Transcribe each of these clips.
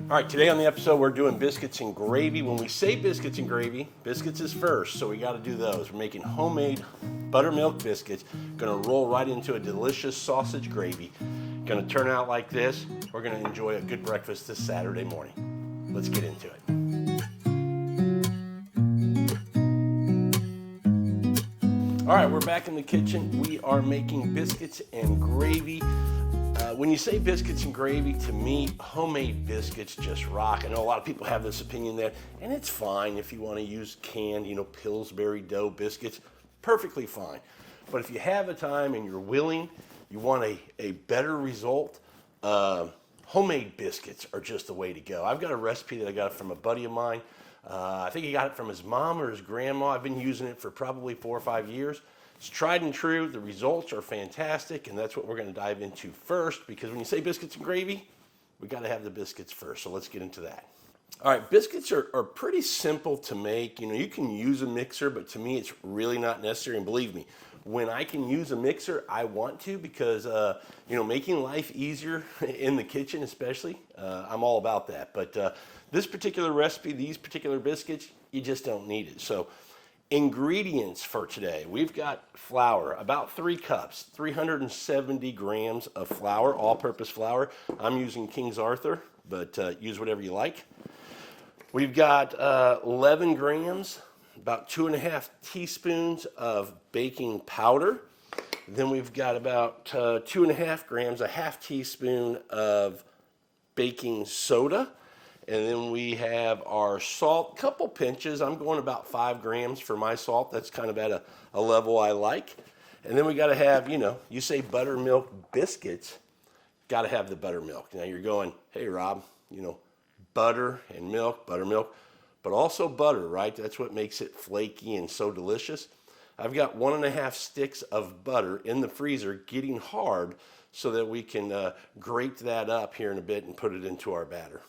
All right, today on the episode, we're doing biscuits and gravy. When we say biscuits and gravy, biscuits is first, so we got to do those. We're making homemade buttermilk biscuits. Gonna roll right into a delicious sausage gravy. Gonna turn out like this. We're gonna enjoy a good breakfast this Saturday morning. Let's get into it. All right, we're back in the kitchen. We are making biscuits and gravy. When you say biscuits and gravy, to me, homemade biscuits just rock. I know a lot of people have this opinion there, and it's fine if you want to use canned, Pillsbury dough biscuits, perfectly fine. But if you have the time and you're willing, you want a better result, homemade biscuits are just the way to go. I've got a recipe that I got from a buddy of mine. I think he got it from his mom or his grandma. I've been using it for probably 4 or 5 years. It's tried and true. The results are fantastic, and that's what we're going to dive into first, because when you say biscuits and gravy, we got to have the biscuits first. So let's get into that. All right, biscuits are pretty simple to make. You can use a mixer, but to me, it's really not necessary. And believe me, when I can use a mixer, I want to, because making life easier in the kitchen, especially, I'm all about that. But this particular recipe, these particular biscuits, you just don't need it. So ingredients for today, we've got flour, about 3 cups, 370 grams of flour, all-purpose flour. I'm using King's Arthur, but use whatever you like. We've got 11 grams, about 2.5 teaspoons of baking powder. Then we've got about 2.5 grams, a half teaspoon of baking soda. And then we have our salt, couple pinches. I'm going about 5 grams for my salt. That's kind of at a level I like. And then we got to have, you say buttermilk biscuits, got to have the buttermilk. Now you're going, hey, Rob, butter and milk, buttermilk, but also butter, right? That's what makes it flaky and so delicious. I've got 1.5 sticks of butter in the freezer getting hard so that we can grate that up here in a bit and put it into our batter.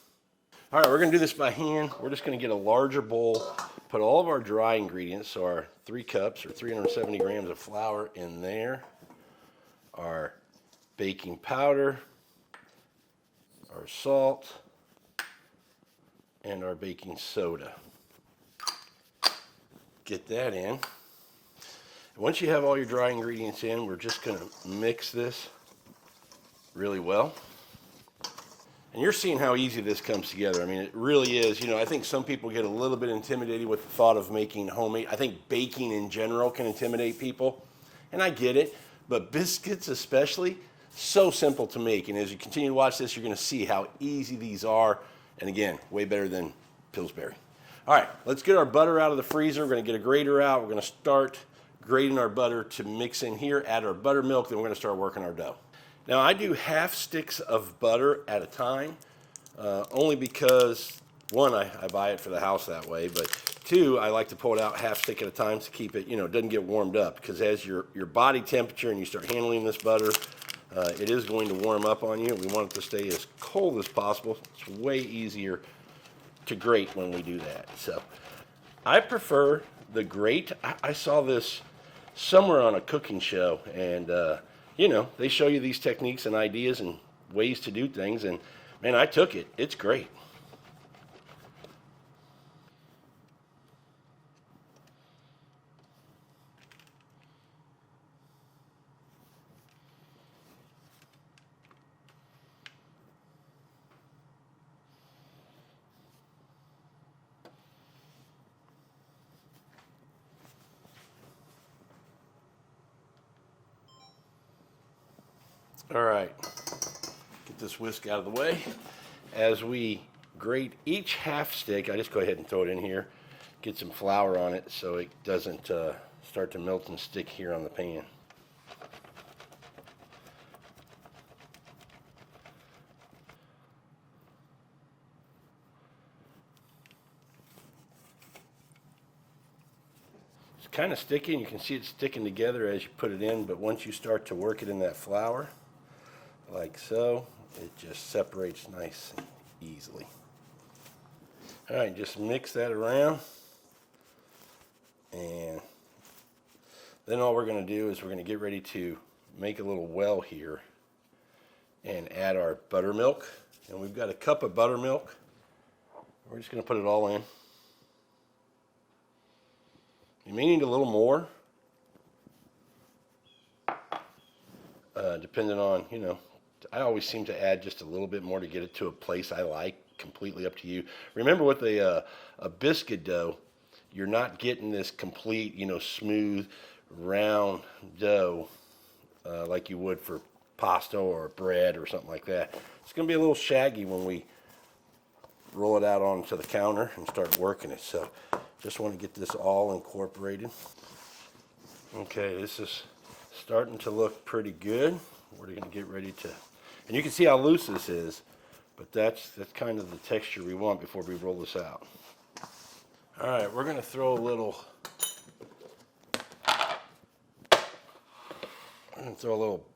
All right, we're going to do this by hand. We're just going to get a larger bowl, put all of our dry ingredients, so our 3 cups or 370 grams of flour in there, our baking powder, our salt, and our baking soda. Get that in. Once you have all your dry ingredients in, we're just going to mix this really well. And you're seeing how easy this comes together. I mean, it really is. I think some people get a little bit intimidated with the thought of making homemade. I think baking in general can intimidate people, and I get it. But biscuits especially, so simple to make. And as you continue to watch this, you're going to see how easy these are. And again, way better than Pillsbury. All right, let's get our butter out of the freezer. We're going to get a grater out. We're going to start grating our butter to mix in here, add our buttermilk, then we're going to start working our dough. Now, I do half sticks of butter at a time, only because, 1, I buy it for the house that way, but 2, I like to pull it out half stick at a time to keep it, doesn't get warmed up, because as your body temperature and you start handling this butter, it is going to warm up on you. We want it to stay as cold as possible. It's way easier to grate when we do that. So I prefer the grate. I saw this somewhere on a cooking show, and they show you these techniques and ideas and ways to do things, and man, I took it. It's great. All right, get this whisk out of the way. As we grate each half stick, I just go ahead and throw it in here, get some flour on it so it doesn't start to melt and stick here on the pan. It's kind of sticky, and you can see it sticking together as you put it in, but once you start to work it in that flour, like so, it just separates nice and easily. All right, just mix that around, and then all we're going to do is we're going to get ready to make a little well here and add our buttermilk. And we've got a cup of buttermilk. We're just going to put it all in. You may need a little more, depending on, you know, I always seem to add just a little bit more to get it to a place I like. Completely up to you. Remember, with a biscuit dough, you're not getting this complete, you know, smooth, round dough like you would for pasta or bread or something like that. It's going to be a little shaggy when we roll it out onto the counter and start working it. So just want to get this all incorporated. Okay, this is starting to look pretty good. We're going to get ready to, and you can see how loose this is, but that's kind of the texture we want before we roll this out. All right, we're going to throw a little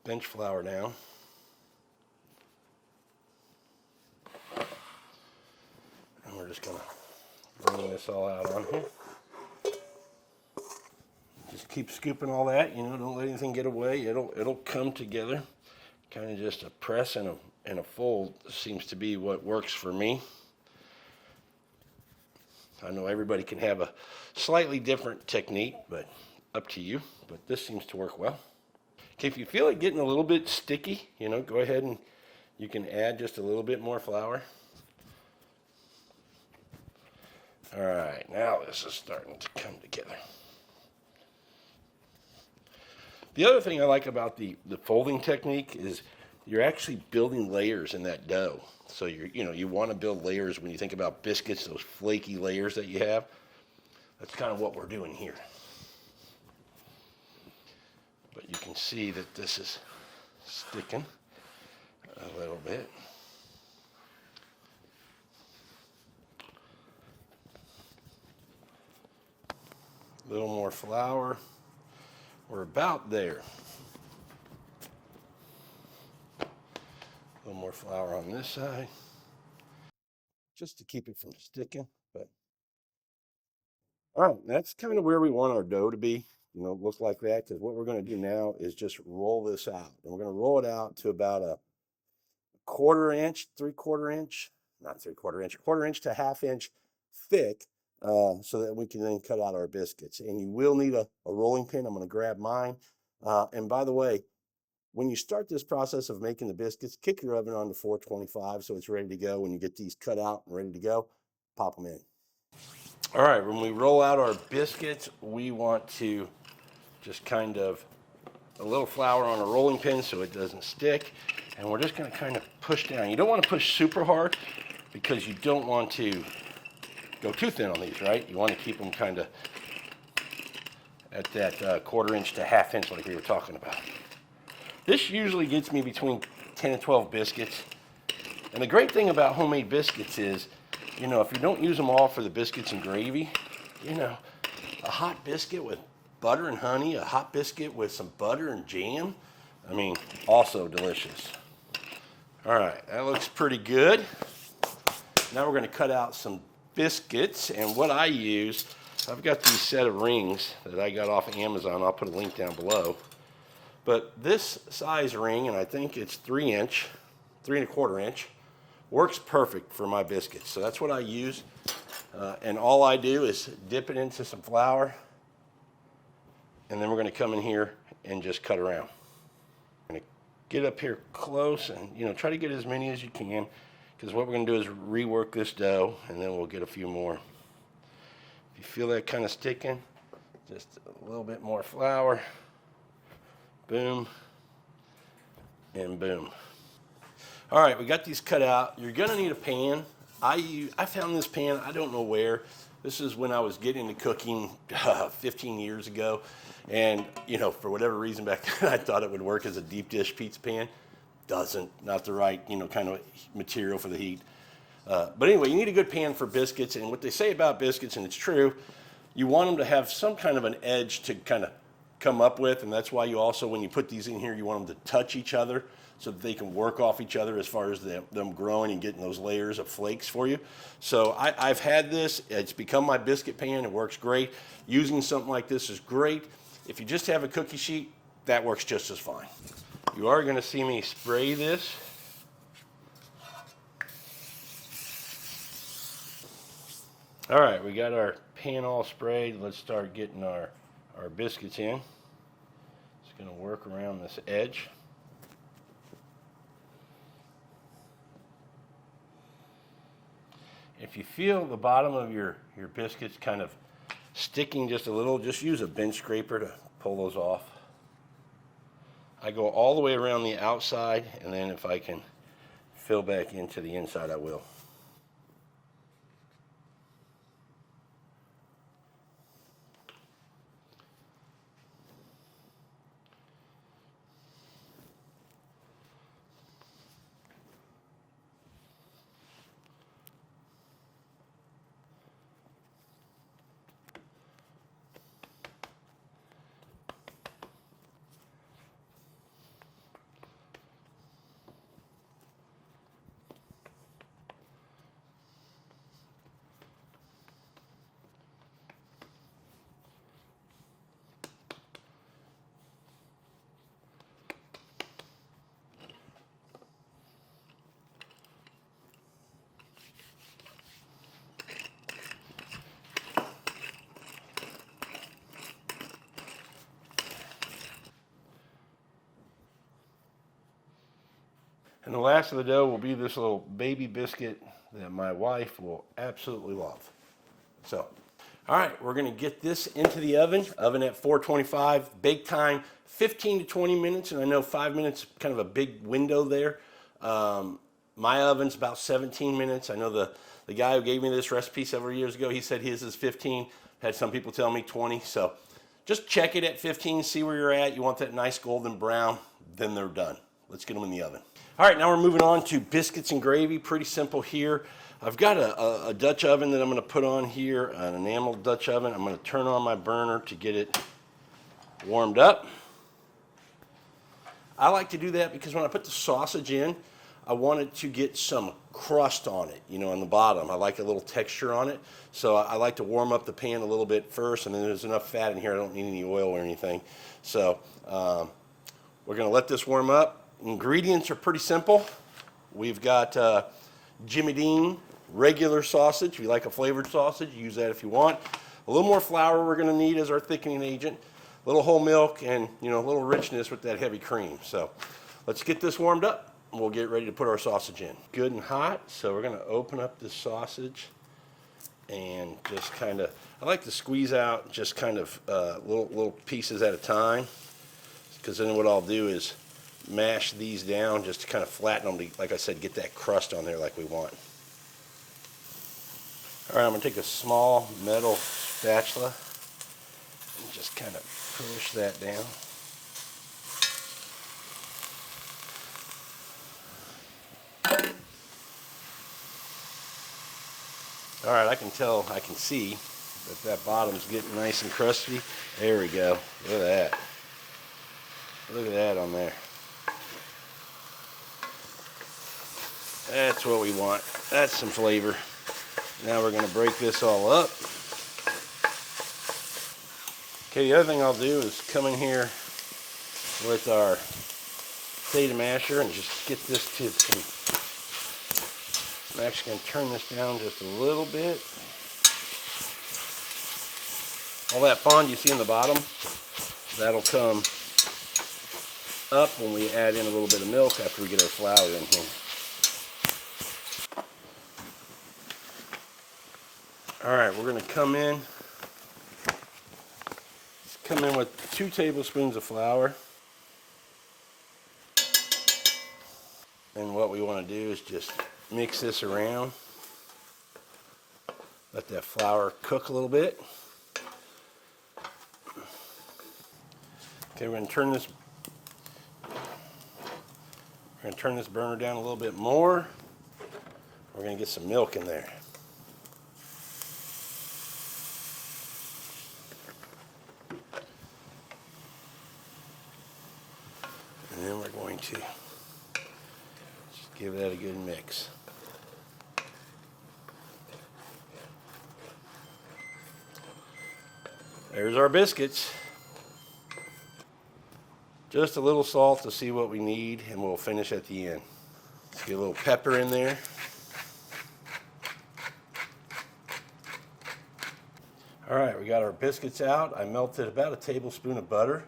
bench flour down. And we're just going to bring this all out on here. Just keep scooping all that, you know, don't let anything get away. It'll come together. Kind of just a press and a fold seems to be what works for me. I know everybody can have a slightly different technique, but up to you. But this seems to work well. Okay, if you feel it getting a little bit sticky, you know, go ahead and you can add just a little bit more flour. All right, now this is starting to come together. The other thing I like about the folding technique is you're actually building layers in that dough. So you want to build layers when you think about biscuits, those flaky layers that you have. That's kind of what we're doing here. But you can see that this is sticking a little bit. A little more flour. We're about there. A little more flour on this side, just to keep it from sticking. But all right, that's kind of where we want our dough to be. You know, look like that, because what we're going to do now is just roll this out. And we're going to roll it out to about a quarter inch, quarter inch to half inch thick, so that we can then cut out our biscuits. And you will need a rolling pin. I'm going to grab mine. And by the way, when you start this process of making the biscuits, kick your oven on to 425 so it's ready to go. When you get these cut out and ready to go, pop them in. All right, when we roll out our biscuits, we want to just kind of a little flour on a rolling pin so it doesn't stick. And we're just going to kind of push down. You don't want to push super hard because you don't want to go too thin on these, right? You want to keep them kind of at that quarter inch to half inch like we were talking about. This usually gets me between 10 and 12 biscuits. And the great thing about homemade biscuits is, you know, if you don't use them all for the biscuits and gravy, you know, a hot biscuit with butter and honey, a hot biscuit with some butter and jam, I mean, also delicious. All right, that looks pretty good. Now we're going to cut out some biscuits, and what I use, I've got these set of rings that I got off of Amazon. I'll put a link down below. But this size ring, and I think it's 3 1/4 inch, works perfect for my biscuits. So that's what I use. And all I do is dip it into some flour, and then we're going to come in here and just cut around. I'm going to get up here close and, you know, try to get as many as you can, because what we're going to do is rework this dough, and then we'll get a few more. If you feel that kind of sticking, just a little bit more flour. Boom, and boom. All right, we got these cut out. You're gonna need a pan. I found this pan, I don't know where. This is when I was getting into cooking 15 years ago. And, you know, for whatever reason back then, I thought it would work as a deep dish pizza pan. Doesn't, not the right, you know, kind of material for the heat. But anyway, you need a good pan for biscuits. And what they say about biscuits, and it's true, you want them to have some kind of an edge to kind of come up with, and that's why you also, when you put these in here, you want them to touch each other so that they can work off each other as far as them growing and getting those layers of flakes for you. So I've had this. It's become my biscuit pan. It works great. Using something like this is great. If you just have a cookie sheet, that works just as fine. You are going to see me spray this. All right, we got our pan all sprayed. Let's start getting our biscuits in. Just going to work around this edge. If you feel the bottom of your biscuits kind of sticking just a little, just use a bench scraper to pull those off. I go all the way around the outside, and then if I can fill back into the inside, I will. And the last of the dough will be this little baby biscuit that my wife will absolutely love. So, all right, we're going to get this into the oven. Oven at 425. Bake time 15 to 20 minutes, and I know 5 minutes kind of a big window there. My oven's about 17 minutes. I know the guy who gave me this recipe several years ago, he said his is 15. Had some people tell me 20. So just check it at 15, see where you're at. You want that nice golden brown, then they're done. Let's get them in the oven. All right, now we're moving on to biscuits and gravy. Pretty simple here. I've got a Dutch oven that I'm going to put on here, an enameled Dutch oven. I'm going to turn on my burner to get it warmed up. I like to do that because when I put the sausage in, I want it to get some crust on it, you know, on the bottom. I like a little texture on it. So I like to warm up the pan a little bit first, and then there's enough fat in here. I don't need any oil or anything. So we're going to let this warm up. Ingredients are pretty simple. We've got Jimmy Dean regular sausage. If you like a flavored sausage, use that if you want. A little more flour we're going to need as our thickening agent. A little whole milk and, you know, a little richness with that heavy cream. So let's get this warmed up and we'll get ready to put our sausage in. Good and hot, so we're going to open up this sausage and just kind of, I like to squeeze out just kind of little pieces at a time, because then what I'll do is mash these down just to kind of flatten them to, like I said, get that crust on there like we want. All right, I'm going to take a small metal spatula and just kind of push that down. All right, I can see that bottom's getting nice and crusty. There we go. Look at that. Look at that on there. That's what we want. That's some flavor. Now we're going to break this all up. Okay, the other thing I'll do is come in here with our potato masher and just get this to some. I'm actually going to turn this down just a little bit. All that fond you see in the bottom, that'll come up when we add in a little bit of milk after we get our flour in here. All right, we're going to come in with 2 tablespoons of flour. And what we want to do is just mix this around. Let that flour cook a little bit. Okay, we're going to turn this burner down a little bit more. We're going to get some milk in there. And then we're going to just give that a good mix. There's our biscuits. Just a little salt to see what we need, and we'll finish at the end. Let's get a little pepper in there. All right, we got our biscuits out. I melted about a tablespoon of butter.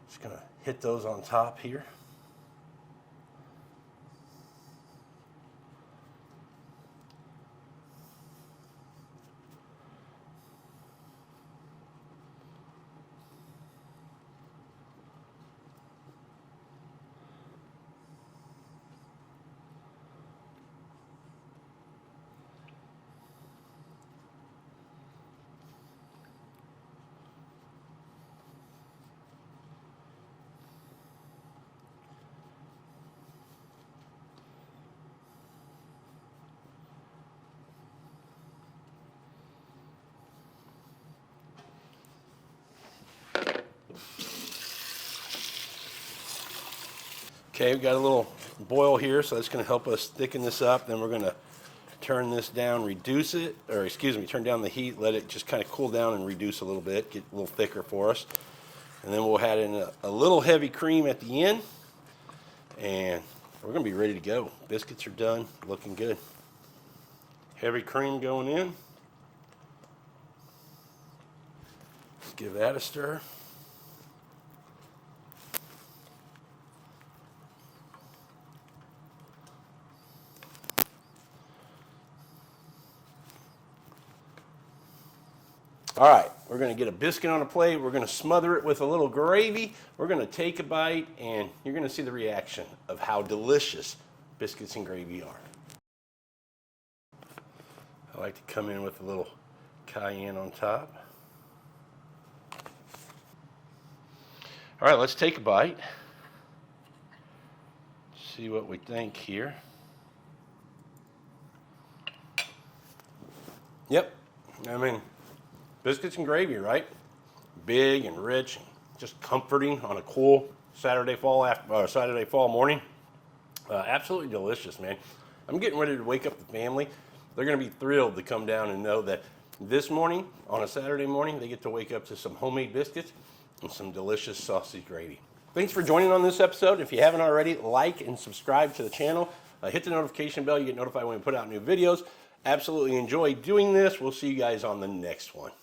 Just gonna hit those on top here. Okay, we got a little boil here, so that's going to help us thicken this up. Then we're going to turn this down, reduce it, or excuse me, turn down the heat, let it just kind of cool down and reduce a little bit, get a little thicker for us. And then we'll add in a little heavy cream at the end, and we're going to be ready to go. Biscuits are done, looking good. Heavy cream going in. Let's give that a stir. All right, we're going to get a biscuit on a plate. We're going to smother it with a little gravy. We're going to take a bite, and you're going to see the reaction of how delicious biscuits and gravy are. I like to come in with a little cayenne on top. All right, let's take a bite. See what we think here. Yep, I mean, biscuits and gravy, right? Big and rich, and just comforting on a cool Saturday fall morning. Absolutely delicious, man. I'm getting ready to wake up the family. They're going to be thrilled to come down and know that this morning, on a Saturday morning, they get to wake up to some homemade biscuits and some delicious sausage gravy. Thanks for joining on this episode. If you haven't already, like and subscribe to the channel. Hit the notification bell. You get notified when we put out new videos. Absolutely enjoy doing this. We'll see you guys on the next one.